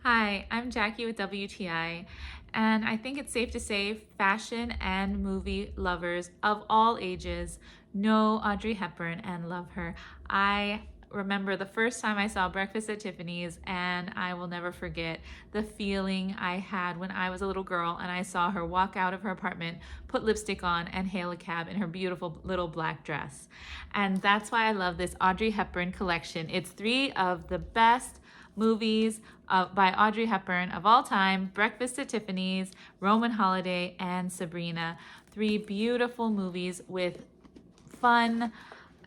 Hi, I'm Jackie with WTI, and I think it's safe to say fashion and movie lovers of all ages know Audrey Hepburn and love her. I remember the first time I saw Breakfast at Tiffany's, and I will never forget the feeling I had when I was a little girl and I saw her walk out of her apartment, put lipstick on, and hail a cab in her beautiful little black dress. And that's why I love this Audrey Hepburn collection. It's three of the best movies by Audrey Hepburn of all time: Breakfast at Tiffany's, Roman Holiday, and Sabrina. Three beautiful movies with fun,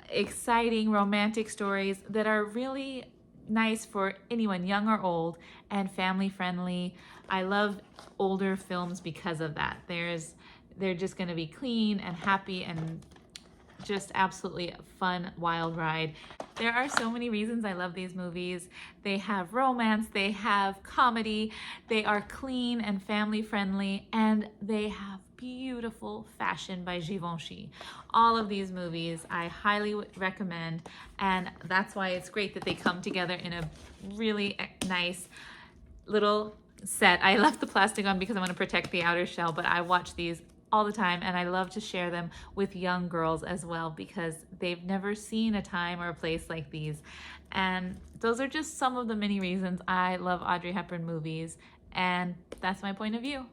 exciting, romantic stories that are really nice for anyone, young or old, and family friendly. I love older films because of that. They're just going to be clean and happy and just absolutely a fun, wild ride. There are so many reasons I love these movies. They have romance, they have comedy, they are clean and family friendly, and they have beautiful fashion by Givenchy. All of these movies I highly recommend, and that's why it's great that they come together in a really nice little set. I left the plastic on because I want to protect the outer shell, but I watch these all the time, and I love to share them with young girls as well because they've never seen a time or a place like these. And those are just some of the many reasons I love Audrey Hepburn movies, and that's my point of view.